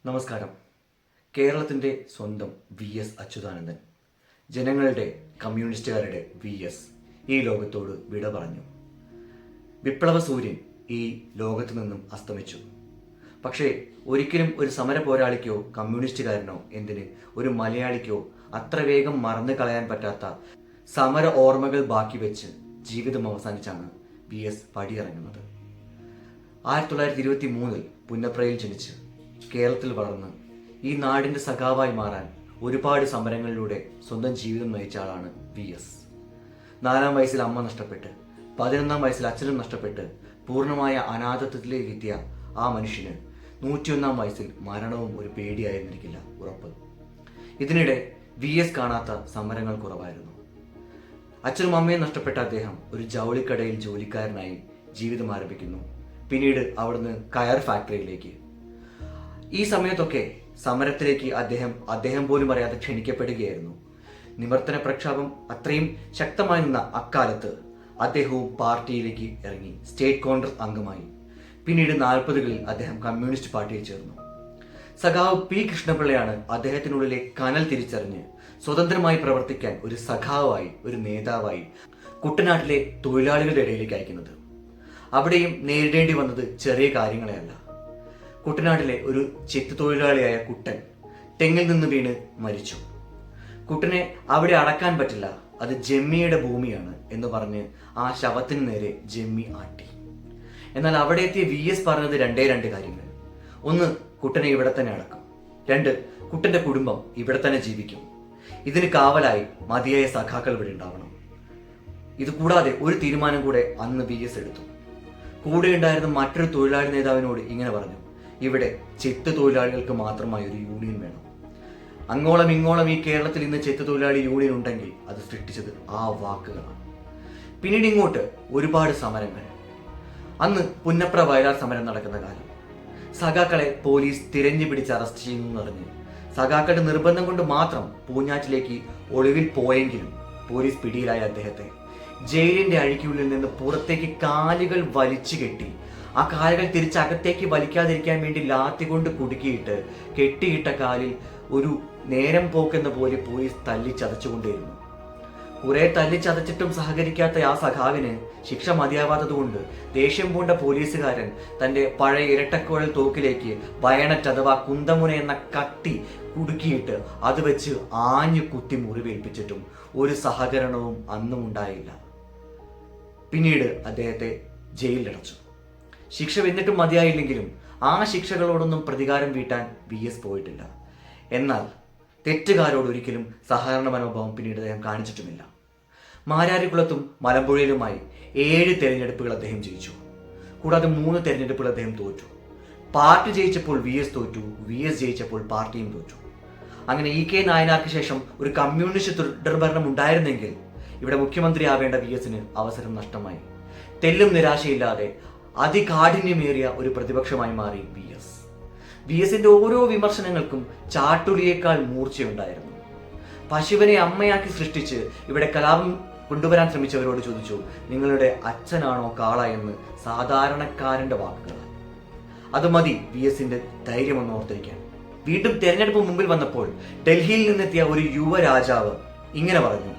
നമസ്കാരം. കേരളത്തിൻ്റെ സ്വന്തം VS അച്യുതാനന്ദൻ, ജനങ്ങളുടെ കമ്മ്യൂണിസ്റ്റുകാരുടെ VS, ഈ ലോകത്തോട് വിട പറഞ്ഞു. വിപ്ലവ സൂര്യൻ ഈ ലോകത്തു നിന്നും അസ്തമിച്ചു. പക്ഷേ ഒരിക്കലും ഒരു സമര പോരാളിക്കോ കമ്മ്യൂണിസ്റ്റുകാരനോ എന്തിന് ഒരു മലയാളിക്കോ അത്ര വേഗം മറന്നു കളയാൻ പറ്റാത്ത സമര ഓർമ്മകൾ ബാക്കി വെച്ച് ജീവിതം അവസാനിച്ചാണ് VS പടിയിറങ്ങുന്നത്. 1923 പുന്നപ്രയിൽ ജനിച്ച് കേരളത്തിൽ വളർന്ന് ഈ നാടിൻ്റെ സഖാവായി മാറാൻ ഒരുപാട് സമരങ്ങളിലൂടെ സ്വന്തം ജീവിതം നയിച്ച ആളാണ് VS. 4-ാം വയസ്സിൽ അമ്മ നഷ്ടപ്പെട്ട് 11-ാം വയസ്സിൽ അച്ഛനും നഷ്ടപ്പെട്ട് പൂർണ്ണമായ അനാഥത്വത്തിലേക്ക് എത്തിയ ആ മനുഷ്യന് 101-ാം വയസ്സിൽ മരണവും ഒരു പേടിയായിരുന്നിരിക്കില്ല ഉറപ്പ്. ഇതിനിടെ VS കാണാത്ത സമരങ്ങൾ കുറവായിരുന്നു. അച്ഛനും അമ്മയും നഷ്ടപ്പെട്ട അദ്ദേഹം ഒരു ജൗളിക്കടയിൽ ജോലിക്കാരനായി ജീവിതം ആരംഭിക്കുന്നു. പിന്നീട് അവിടുന്ന് കയർ ഫാക്ടറിയിലേക്ക്. ഈ സമയത്തൊക്കെ സമരത്തിലേക്ക് അദ്ദേഹം പോലും അറിയാതെ ക്ഷണിക്കപ്പെടുകയായിരുന്നു. നിവർത്തന പ്രക്ഷോഭം അത്രയും ശക്തമായി നിന്ന അക്കാലത്ത് അദ്ദേഹവും പാർട്ടിയിലേക്ക് ഇറങ്ങി സ്റ്റേറ്റ് കോൺഗ്രസ് അംഗമായി. പിന്നീട് 40കളിൽ അദ്ദേഹം കമ്മ്യൂണിസ്റ്റ് പാർട്ടിയിൽ ചേർന്നു. സഖാവ് P. കൃഷ്ണപിള്ളയാണ് അദ്ദേഹത്തിനുള്ളിലെ കനൽ തിരിച്ചറിഞ്ഞ് സ്വതന്ത്രമായി പ്രവർത്തിക്കാൻ ഒരു സഖാവായി, ഒരു നേതാവായി കുട്ടനാട്ടിലെ തൊഴിലാളികളുടെ ഇടയിലേക്ക് അയക്കുന്നത്. അവിടെയും നേരിടേണ്ടി വന്നത് ചെറിയ കാര്യങ്ങളെയല്ല. കുട്ടനാട്ടിലെ ഒരു ചെത്തു തൊഴിലാളിയായ കുട്ടൻ തെങ്ങിൽ നിന്ന് വീണ് മരിച്ചു. കുട്ടനെ അവിടെ അടക്കാൻ പറ്റില്ല, അത് ജമ്മിയുടെ ഭൂമിയാണ് എന്ന് പറഞ്ഞ് ആ ശവത്തിന് നേരെ ജമ്മി ആട്ടി. എന്നാൽ അവിടെ എത്തിയ VS പറഞ്ഞത് രണ്ട് കാര്യങ്ങൾ. 1, കുട്ടനെ ഇവിടെ തന്നെ അടക്കും. 2, കുട്ടന്റെ കുടുംബം ഇവിടെ തന്നെ ജീവിക്കും. ഇതിന് കാവലായി മതിയായ സഖാക്കൾ ഇവിടെ ഉണ്ടാവണം. ഇത് കൂടാതെ ഒരു തീരുമാനം കൂടെ അന്ന് VS എടുത്തു. കൂടെ ഉണ്ടായിരുന്ന മറ്റൊരു തൊഴിലാളി നേതാവിനോട് ഇങ്ങനെ പറഞ്ഞു: ഇവിടെ ചെത്ത് തൊഴിലാളികൾക്ക് മാത്രമായി ഒരു യൂണിയൻ വേണം. അങ്ങോളം ഇങ്ങോളം ഈ കേരളത്തിൽ ഇന്ന് ചെത്ത് തൊഴിലാളി യൂണിയൻ ഉണ്ടെങ്കിൽ അത് സൃഷ്ടിച്ചത് ആ വാക്കുകളാണ്. പിന്നീട് ഇങ്ങോട്ട് ഒരുപാട് സമരങ്ങൾ. അന്ന് പുന്നപ്ര വയലാർ സമരം നടക്കുന്ന കാലം. സഖാക്കളെ പോലീസ് തിരഞ്ഞു പിടിച്ച് അറസ്റ്റ് ചെയ്യുന്നു പറഞ്ഞ് സഖാക്കളുടെ നിർബന്ധം കൊണ്ട് മാത്രം പൂഞ്ഞാറ്റിലേക്ക് ഒളിവിൽ പോയെങ്കിലും പോലീസ് പിടിയിലായ അദ്ദേഹത്തെ ജയിലിന്റെ അഴിക്കുള്ളിൽ നിന്ന് പുറത്തേക്ക് കാലുകൾ വലിച്ചു കെട്ടി, ആ കാലുകൾ തിരിച്ചകത്തേക്ക് വലിക്കാതിരിക്കാൻ വേണ്ടി ലാത്തി കൊണ്ട് കുടുക്കിയിട്ട് കെട്ടിയിട്ട കാലിൽ ഒരു നേരം പോക്കെന്ന പോലെ പോലീസ് തല്ലിച്ചതച്ചുകൊണ്ടേയിരുന്നു. കുറെ തല്ലിച്ചതച്ചിട്ടും സഹകരിക്കാത്ത ആ സഖാവിന് ശിക്ഷ മതിയാവാത്തതുകൊണ്ട് ദേഷ്യം പൂണ്ട പോലീസുകാരൻ തന്റെ പഴയ ഇരട്ടക്കുഴൽ തോക്കിലേക്ക് ബയണറ്റ് അഥവാ കുന്തമുന എന്ന കത്തി കുടുക്കിയിട്ട് അത് വെച്ച് ആഞ്ഞു കുത്തി മുറിവേൽപ്പിച്ചിട്ടും ഒരു സഹകരണവും അന്നും ഉണ്ടായില്ല. പിന്നീട് അദ്ദേഹത്തെ ജയിലിലടച്ചു. ശിക്ഷ എന്നിട്ടും മതിയായില്ലെങ്കിലും ആ ശിക്ഷകളോടൊന്നും പ്രതികാരം വീട്ടാൻ VS പോയിട്ടില്ല. എന്നാൽ തെറ്റുകാരോട് ഒരിക്കലും സഹകരണ മനോഭാവം പിന്നീട് അദ്ദേഹം കാണിച്ചിട്ടുമില്ല. മാരാരിക്കുളത്തും മലമ്പുഴയിലുമായി 7 തെരഞ്ഞെടുപ്പുകൾ അദ്ദേഹം ജയിച്ചു. കൂടാതെ 3 തെരഞ്ഞെടുപ്പുകൾ അദ്ദേഹം തോറ്റു. പാർട്ടി ജയിച്ചപ്പോൾ VS തോറ്റു, VS ജയിച്ചപ്പോൾ പാർട്ടിയും തോറ്റു. അങ്ങനെ EK നായനാർക്ക് ശേഷം ഒരു കമ്മ്യൂണിസ്റ്റ് തുടർഭരണം ഉണ്ടായിരുന്നെങ്കിൽ ഇവിടെ മുഖ്യമന്ത്രിയാവേണ്ട VSന് അവസരം നഷ്ടമായി. തെല്ലും നിരാശയില്ലാതെ അതികാഠിന്യമേറിയ ഒരു പ്രതിപക്ഷമായി മാറി VSന്റെ ഓരോ വിമർശനങ്ങൾക്കും ചാട്ടുളിയേക്കാൾ മൂർച്ചയുണ്ടായിരുന്നു. പശുവിനെ അമ്മയാക്കി സൃഷ്ടിച്ച് ഇവിടെ കലാപം കൊണ്ടുവരാൻ ശ്രമിച്ചവരോട് ചോദിച്ചു: നിങ്ങളുടെ അച്ഛനാണോ കാള എന്ന് സാധാരണക്കാരന്റെ വാക്കുകൾ. അത് മതി VSന്റെ ധൈര്യമെന്ന് ഓർത്തിരിക്കാൻ. വീണ്ടും തെരഞ്ഞെടുപ്പ് മുമ്പിൽ വന്നപ്പോൾ ഡൽഹിയിൽ നിന്നെത്തിയ ഒരു യുവരാജാവ് ഇങ്ങനെ പറഞ്ഞു: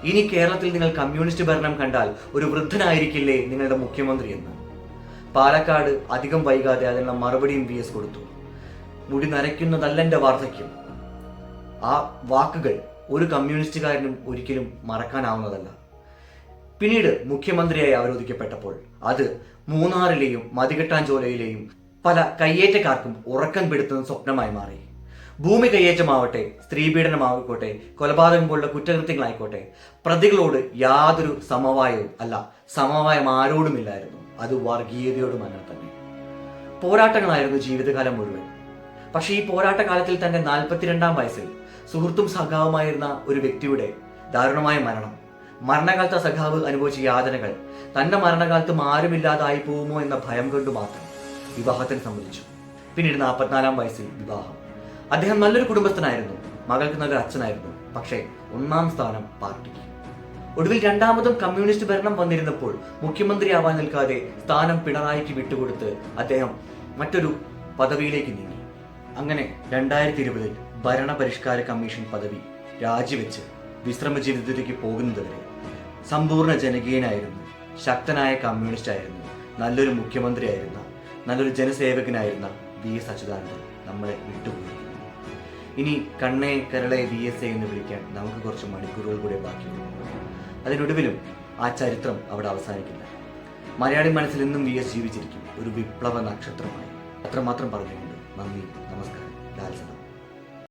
ഇനി കേരളത്തിൽ നിങ്ങൾ കമ്മ്യൂണിസ്റ്റ് ഭരണം കണ്ടാൽ ഒരു വൃദ്ധനായിരിക്കില്ലേ നിങ്ങളുടെ മുഖ്യമന്ത്രി എന്ന്. പാലക്കാട് അധികം വൈകാതെ അതിനുള്ള മറുപടിയും VS കൊടുത്തു: മുടി നരയ്ക്കുന്നതല്ലെന്റെ വാർദ്ധക്യം. ആ വാക്കുകൾ ഒരു കമ്മ്യൂണിസ്റ്റുകാരനും ഒരിക്കലും മറക്കാനാവുന്നതല്ല. പിന്നീട് മുഖ്യമന്ത്രിയായി അവരോധിക്കപ്പെട്ടപ്പോൾ അത് മൂന്നാറിലെയും മതികെട്ടാഞ്ചോലയിലെയും പല കയ്യേറ്റക്കാർക്കും ഉറക്കം പെടുത്തുന്ന സ്വപ്നമായി മാറി. ഭൂമി കയ്യേറ്റമാവട്ടെ, സ്ത്രീപീഡനമായിക്കോട്ടെ, കൊലപാതകം പോലുള്ള കുറ്റകൃത്യങ്ങളായിക്കോട്ടെ, പ്രതികളോട് യാതൊരു സമവായം ആരോടുമില്ലായിരുന്നു. അത് വർഗീയതയോടും അങ്ങനെ തന്നെ. പോരാട്ടങ്ങളായിരുന്നു ജീവിതകാലം മുഴുവൻ. പക്ഷേ ഈ പോരാട്ട കാലത്തിൽ തന്നെ 42-ാം വയസ്സിൽ സുഹൃത്തും സഖാവുമായിരുന്ന ഒരു വ്യക്തിയുടെ ദാരുണമായ മരണകാലത്ത് സഖാവ് അനുഭവിച്ച യാതനകൾ തന്റെ മരണകാലത്തും ആരുമില്ലാതായി പോകുമോ എന്ന ഭയം കൊണ്ട് മാത്രം വിവാഹത്തിന് സമ്മതിച്ചു. പിന്നീട് 44-ാം വയസ്സിൽ വിവാഹം. അദ്ദേഹം നല്ലൊരു കുടുംബസ്ഥനായിരുന്നു, മകൾക്ക് നല്ലൊരു അച്ഛനായിരുന്നു. പക്ഷേ 1-ാം സ്ഥാനം പാർട്ടിക്ക്. ഒടുവിൽ 2ാമതും കമ്മ്യൂണിസ്റ്റ് ഭരണം വന്നിരുന്നപ്പോൾ മുഖ്യമന്ത്രിയാവാൻ നിൽക്കാതെ സ്ഥാനം പിണറായിക്ക് വിട്ടുകൊടുത്ത് അദ്ദേഹം മറ്റൊരു പദവിയിലേക്ക് നീങ്ങി. അങ്ങനെ 2020 ഭരണപരിഷ്കാര കമ്മീഷൻ പദവി രാജിവെച്ച് വിശ്രമ ജീവിതത്തിലേക്ക് പോകുന്നതുവരെ സമ്പൂർണ്ണ ജനകീയനായിരുന്നു, ശക്തനായ കമ്മ്യൂണിസ്റ്റ് ആയിരുന്നു, നല്ലൊരു മുഖ്യമന്ത്രിയായിരുന്ന, നല്ലൊരു ജനസേവകനായിരുന്ന VS അച്യുതാനന്ദൻ നമ്മളെ വിട്ടുപോയി. ഇനി കണ്ണേ കരളെ VS എന്ന് വിളിക്കാൻ നമുക്ക് കുറച്ച് മണിക്കൂറുകൾ കൂടെ ബാക്കിയുള്ളൂ. അതിനൊടുവിലും ആ ചരിത്രം അവിടെ അവസാനിക്കില്ല. മലയാളി മനസ്സിൽ എന്നും VS ജീവിച്ചിരിക്കും, ഒരു വിപ്ലവ നക്ഷത്രമായി. അത്രമാത്രം പറഞ്ഞുകൊണ്ട് നന്ദി, നമസ്കാരം. ലാൽ സദാ.